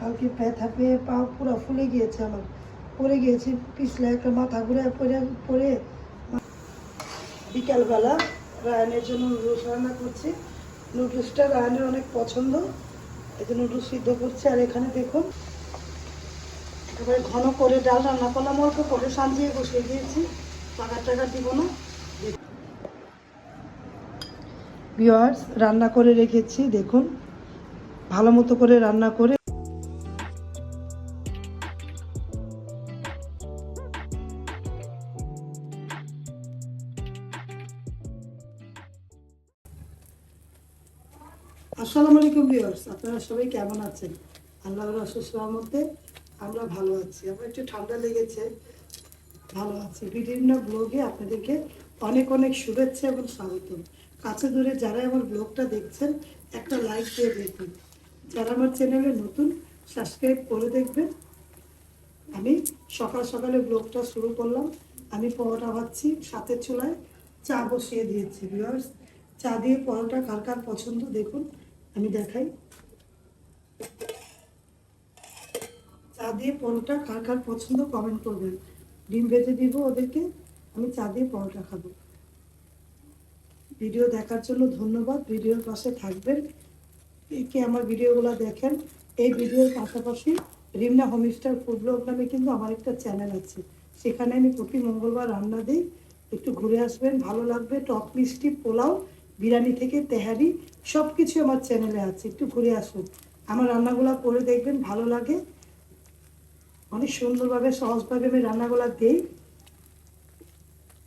কালকে ব্যথা পেয়ে পা পুরো ফুলে গিয়েছে আমার, পড়ে গিয়েছি পিছলে একটা মাথা ঘুরে পড়ে। বিকালবেলা রায়ানের জন্য নুডলস রান্না করছি। নুডলসটা রায়ানের অনেক পছন্দ, এই যে নুডলস সিদ্ধ করছে। আর এখানে দেখুন একেবারে ঘন করে ডাল রান্না করলাম, অল্প করে সাজিয়ে বসিয়ে দিয়েছি, টাকা দিব না। ভিউয়ার্স রান্না করে রেখেছি, দেখুন ভালো মতো করে রান্না করে। আসসালামু আলাইকুম ভিউয়ার্স, আপনারা সবাই কেমন আছেন? আল্লাহর অশেষ রহমতে আমরা ভালো আছি। আমার একটু ঠান্ডা লেগেছে, ভালো আছি। বিভিন্ন ব্লগে আপনাদেরকে অনেক অনেক শুভেচ্ছা এবং স্বাগতম। কাছে দূরে যারা আমার ব্লগটা দেখছেন একটা লাইক দিয়ে দেখবেন, যারা আমার চ্যানেলে নতুন সাবস্ক্রাইব করে দেখবেন। আমি সকাল সকালে ব্লগটা শুরু করলাম। আমি পরোটা ভাজছি, সাথে চুলায় চা বসিয়ে দিয়েছি। ভিউয়ার্স চা দিয়ে পরোটা কার কার পছন্দ দেখুন, আমি দেখাই। চা দিয়ে পরোটা কার কার পছন্দ কমেন্ট করবেন। ডিম ভেজে দিব ওদেরকে, আমি চা দিয়ে পরোটা খাবো। ভিডিও দেখার জন্য ধন্যবাদ, ভিডিওর পাশে থাকবেন। কে আমার ভিডিওগুলো দেখেন। এই ভিডিওর পাশাপাশি রিমনা হোমস্টার ফুড ব্লগ নামে কিন্তু আমার একটা চ্যানেল আছে, সেখানে আমি প্রতি মঙ্গলবার রান্না দিই। একটু ঘুরে আসবেন, ভালো লাগবে। টক মিষ্টি পোলাও, বিরিয়ানি থেকে তেহারি সব কিছু আমার চ্যানেলে আছে, একটু ঘুরে আসুন। আমার রান্নাগুলো করে দেখবেন, ভালো লাগে। অনেক সুন্দরভাবে সহজভাবে আমি রান্নাগুলো দিই,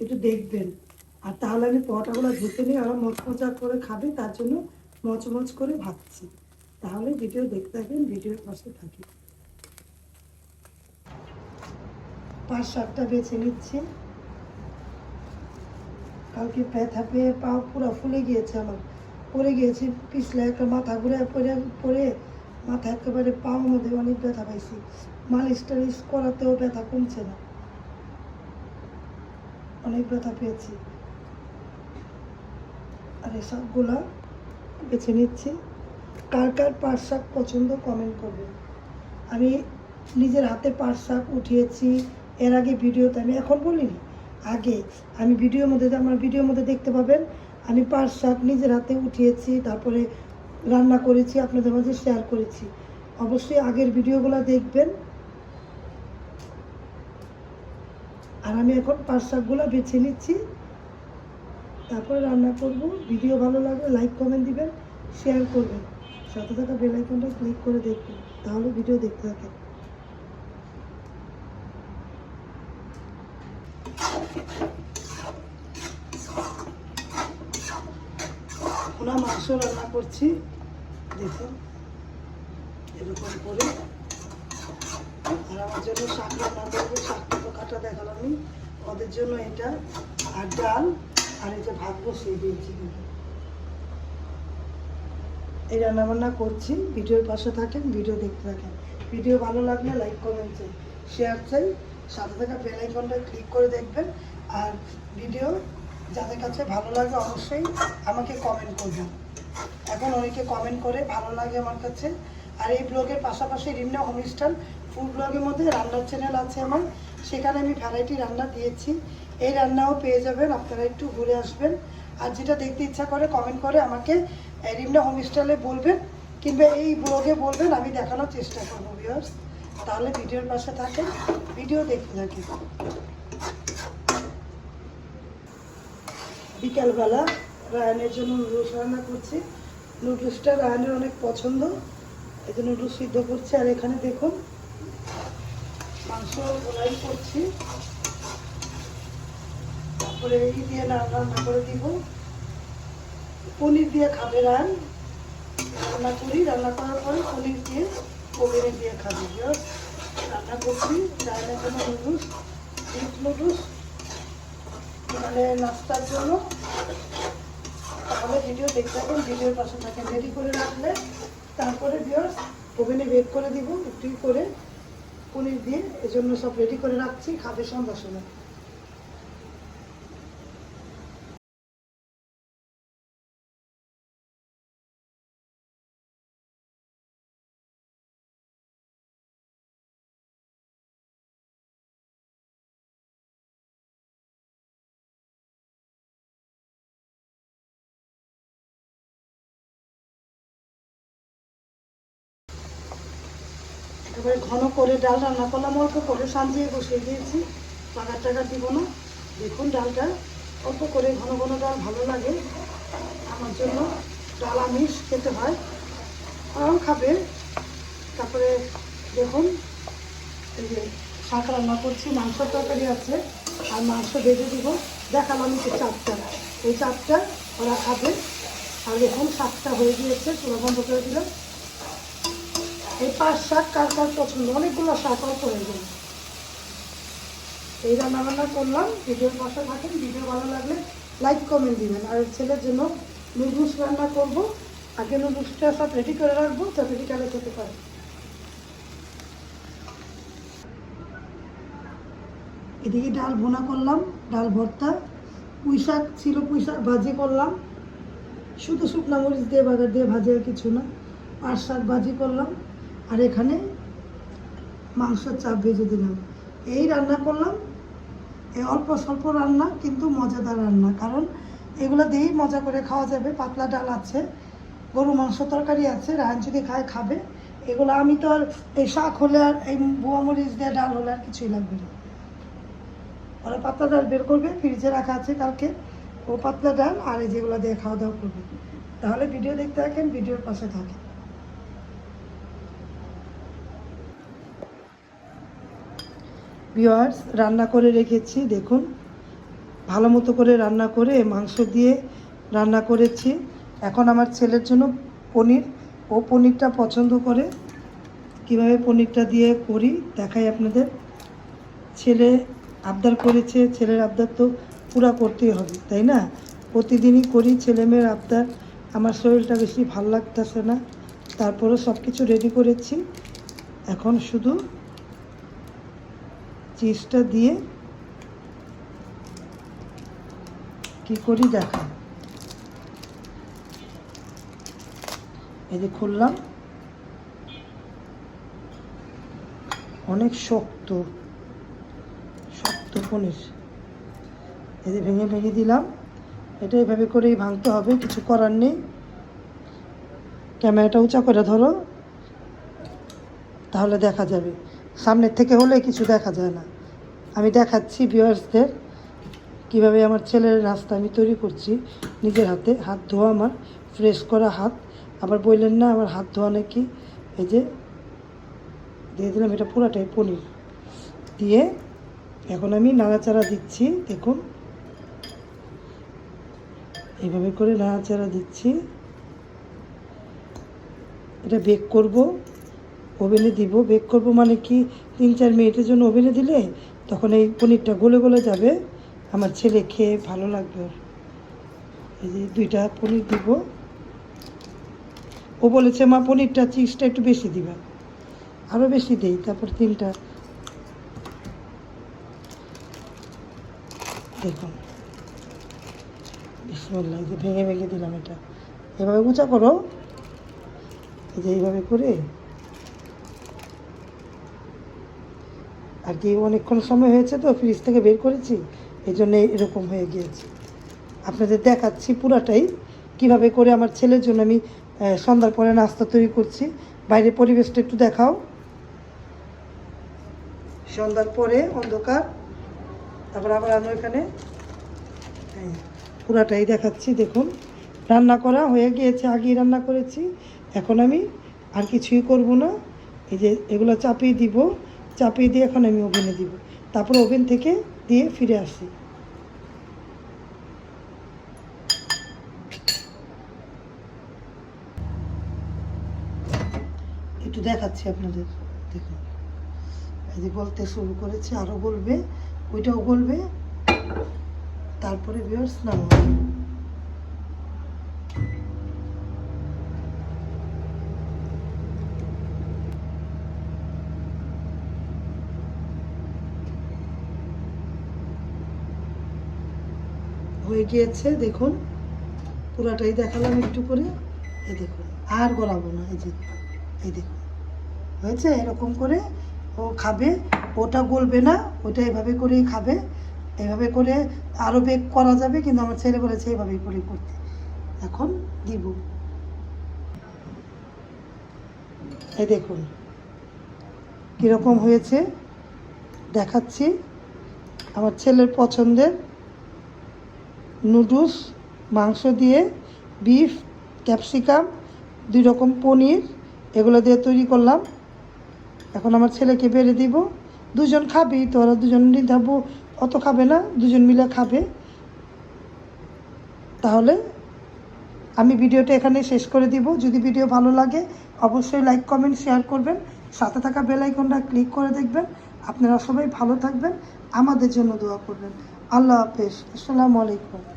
একটু দেখবেন। আর তাহলে আমি পরোটাগুলো ধুতে নিয়ে আরও মচমচা করে খাবে, তার জন্য মচমচ করে ভাজছি। তাহলে ভিডিও দেখতে থাকবেন, ভিডিওর পাশে থাকি। পাঁচ সাতটা বেছে নিচ্ছি। কালকে ব্যথা পেয়ে পা পুরো ফুলে গিয়েছে আমার, পড়ে গিয়েছি পিছলে একটা মাথা ঘুরে পড়ে মাথা একেবারে পাওয়ার মধ্যে অনেক ব্যথা পাইছি। মালিশ টালিশ করাতেও ব্যথা কমছে না, অনেক ব্যথা পেয়েছি। আর এই সবগুলা বেছে নিচ্ছি। কার কার পাট শাক পছন্দ কমেন্ট করবেন। আমি নিজের হাতে পাট শাক উঠিয়েছি, এর আগে ভিডিওতে আমি এখন বলিনি, আগে আমি আমার ভিডিওর মধ্যে দেখতে পাবেন। আমি পাট শাক নিজের হাতে উঠিয়েছি, তারপরে রান্না করেছি, আপনাদের মাঝে শেয়ার করেছি। অবশ্যই আগের ভিডিওগুলো দেখবেন। আর আমি এখন পাট শাকগুলো বেছে নিচ্ছি, তারপরে রান্না করব। ভিডিও ভালো লাগলে লাইক কমেন্ট দিবেন, শেয়ার করবেন, সাথে থাকা বেল আইকনটা ক্লিক করে দেখবেন, তাহলে ভিডিও দেখতে থাকেন। ওনা মাংস রান্না করছি, দেখুন এরকম করে। আর আমার জন্য শাক রান্না করবো, শাকটা তো কাটা দেখালামই, ওদের জন্য এটা। আর ডাল, আর এটা ভাত বসিয়ে দিয়েছি। এই রান্নাবান্না করছি, ভিডিওর পাশে থাকেন, ভিডিও দেখতে থাকেন। ভিডিও ভালো লাগলে লাইক কমেন্ট চাই, শেয়ার চাই, সাথে থাকা বেল আইকনটা ক্লিক করে দেখবেন। আর ভিডিও যাদের কাছে ভালো লাগে অবশ্যই আমাকে কমেন্ট করবেন। এখন অনেকে কমেন্ট করে, ভালো লাগে আমার কাছে। আর এই ব্লগের পাশাপাশি রিমনা হোমস্টার ফুড ব্লগের মধ্যে রান্নার চ্যানেল আছে আমার, সেখানে আমি ভ্যারাইটি রান্না দিয়েছি। এই রান্নাও পেয়ে যাবেন, আপনারা একটু ঘুরে আসবেন। আর যেটা দেখতে ইচ্ছা করে কমেন্ট করে আমাকে রিমনা হোমস্টাইলে বলবেন, কিংবা এই ব্লগে বলবেন, আমি দেখানোর চেষ্টা করবো ভিউয়ার্স। তাহলে ভিডিওর পাশে থাকেন, ভিডিও দেখতে থাকেন। বিকালবেলা রায়ানের জন্য নুডলস রান্না করছি। নুডলসটা রায়ানের অনেক পছন্দ, এই যে নুডলস সিদ্ধ করছি। আর এখানে দেখুন মাংস ফ্রাই করছি, তারপরে এই দিয়ে রান্না করে দিব। পনির দিয়ে খাবে রান, রান্না করি, রান্না করার পরে পনির দিয়ে খাবে। রান্না করছি রায়ানের জন্য নুডলস, মিট নুডলস, মানে নাস্তার জন্য। তাহলে ভিডিও দেখতে থাকেন, ভিডিওর পাশে থাকেন। রেডি করে রাখলে তারপরে ভিউয়ার্স ওভেনে বেক করে দিব একটু করে পনির দিয়ে। এজন্য সব রেডি করে রাখছি, খাবে সন্ধ্যার সময়। এবারে ঘন করে ডাল রান্না করলাম, অল্প করে সাজিয়ে বসিয়ে দিয়েছি, বাগার টাকা দিব না। দেখুন ডালটা অল্প করে, ঘন ঘন ডাল ভালো লাগে আমার জন্য, ডাল আমিষ খেতে হয়, আরাম খাবে। তারপরে দেখুন এই যে শাক রান্না করছি, মাংস তরকারি আছে আর মাংস ভেজে দিব, দেখালাম যে চারটা, এই চারটা ওরা খাবে। আর দেখুন শাকটা হয়ে গিয়েছে, চুলা বন্ধ করে দিলাম। এই 5 শাক কার কার পছন্দ, অনেকগুলো শাক অল্প হয়ে গেল। এই রান্নাবান্না করলাম, ভিডিওর পাশে থাকেন, ভিডিও ভালো লাগলে লাইক কমেন্ট দিবেন। আর ছেলের জন্য নুডলস রান্না করব, আগে নুডলসটা সব রেডি করে রাখবো যাতে বিকালে খেতে পারে। এদিকে ডাল ভুনা করলাম, ডাল ভর্তা, পুঁই শাক ছিল, পুঁই শাক ভাজি করলাম, শুধু শুকনা মরিচ দিয়ে বাগার দিয়ে ভাজি, আর কিছু না। 5 শাক ভাজি করলাম, আর এখানে মাংসের চাপ ভেজে দিলাম। এই রান্না করলাম, এই অল্প স্বল্প রান্না কিন্তু মজাদার রান্না, কারণ এগুলো দিয়েই মজা করে খাওয়া যাবে। পাতলা ডাল আছে, গরু মাংস তরকারি আছে, রায়ন যদি খায় খাবে। এগুলো আমি তো আর এই শাক হলে আর এই বোয়া মরিচ দিয়ে ডাল হলে আর কিছুই লাগবে না। ওরা পাতলা ডাল বের করবে, ফ্রিজে রাখা আছে কালকে, ও পাতলা ডাল আর এই যেগুলো দিয়ে খাওয়া দাওয়া করবে। তাহলে ভিডিও দেখতে থাকেন, ভিডিওর পাশে থাকেন। ভিউয়ার্স, রান্না করে রেখেছি দেখুন, ভালো মতো করে রান্না করে মাংস দিয়ে রান্না করেছি। এখন আমার ছেলের জন্য পনির, ও পনিরটা পছন্দ করে, কিভাবে পনিরটা দিয়ে করি দেখাই আপনাদের। ছেলে আবদার করেছে, ছেলের আবদার তো পুরা করতেই হবে, তাই না? প্রতিদিনই করি ছেলে মেয়ের আবদার। আমার শরীরটা বেশি ভালো লাগতেছে না, তারপরেও সব কিছু রেডি করেছি। এখন শুধু চিজটা দিয়ে কি করি দেখা। এই যে খুললাম, অনেক শক্ত শক্ত পনির। এই যে ভেঙে ভেঙে দিলাম, এটা এভাবে করেই ভাঙতে হবে, কিছু করার নেই। ক্যামেরাটা উঁচা করে ধরো, তাহলে দেখা যাবে। সামনের থেকে হলে কিছু দেখা যায় না। আমি দেখাচ্ছি ভিউয়ার্সদের কীভাবে আমার ছেলের নাস্তা আমি তৈরি করছি নিজের হাতে, হাত ধোয়া, আমার ফ্রেশ করা হাত। আবার বললেন না আমার হাত ধোয়া নাকি। এই যে দিয়ে দিলাম, এটা পুরাটাই পনির দিয়ে এখন আমি নাড়াচাড়া দিচ্ছি। দেখুন এইভাবে করে নাড়াচাড়া দিচ্ছি। এটা বেক করব, ওভেনে দিব। বেক করব মানে কি, 3-4 মিনিটের জন্য ওভেনে দিলে তখন এই পনিরটা গলে গলে যাবে, আমার ছেলে খেয়ে ভালো লাগবে ওর। এই যে 2টা পনির দিব। ও বলেছে মা পনিরটা চিজটা একটু বেশি দিবা, আরও বেশি দেই। তারপর 3টা দেখুন, বিসমিল্লাহ। এই যে ভেঙে ভেঙে দিলাম, এটা এভাবে উঁচা করো, এই যে এইভাবে করে। আর কি অনেকক্ষণ সময় হয়েছে তো, ফ্রিজ থেকে বের করেছি, এই জন্য এরকম হয়ে গিয়েছে। আপনাদের দেখাচ্ছি পুরাটাই কিভাবে করে আমার ছেলের জন্য আমি সন্ধ্যার পরে নাস্তা তৈরি করছি। বাইরের পরিবেশটা একটু দেখাও। সন্ধ্যার পরে অন্ধকার, তারপর আবার আমি এখানে পুরাটাই দেখাচ্ছি। দেখুন রান্না করা হয়ে গিয়েছে, আগেই রান্না করেছি। এখন আমি আর কিছুই করব না, এই যে এগুলো চাপিয়ে দিব, চাপিয়ে দিয়ে এখন আমি ওভেনে দিব, তারপর ওভেন থেকে দিয়ে ফিরে আসি। একটু দেখাচ্ছি আপনাদের, দেখুন এই যে গলতে শুরু করেছে, আরও গলবে, ওইটাও গলবে, তারপরে ভিউয়ার্স নামাবো। হয়ে গিয়েছে দেখুন, পুরাটাই দেখালাম একটু করে। এই দেখুন আর গলাবো না, এই যে এই দেখুন হয়েছে। এরকম করে ও খাবে, ওটা গলবে না, ওটা এভাবে করেই খাবে। এভাবে করে আরও বেক করা যাবে, কিন্তু আমার ছেলে বলেছে এভাবেই করে করতে। এখন দিব, এই দেখুন কীরকম হয়েছে দেখাচ্ছি। আমার ছেলের পছন্দের নুডলস মাংস দিয়ে, বিফ, ক্যাপসিকাম, 2 রকম পনির, এগুলো দিয়ে তৈরি করলাম। এখন আমার ছেলেকে বেড়ে দিব। 2 জন খাবেই তো, ওরা 2 জন নিধাবো অত খাবে না, 2 জন মিলে খাবে। তাহলে আমি ভিডিওটা এখানে শেষ করে দিব। যদি ভিডিও ভালো লাগে অবশ্যই লাইক কমেন্ট শেয়ার করবেন, সাথে থাকা বেল আইকনটা ক্লিক করে দেখবেন। আপনারা সবাই ভালো থাকবেন, আমাদের জন্য দোয়া করবেন। আল্লাহ হাফেজ, আসসালামু আলাইকুম।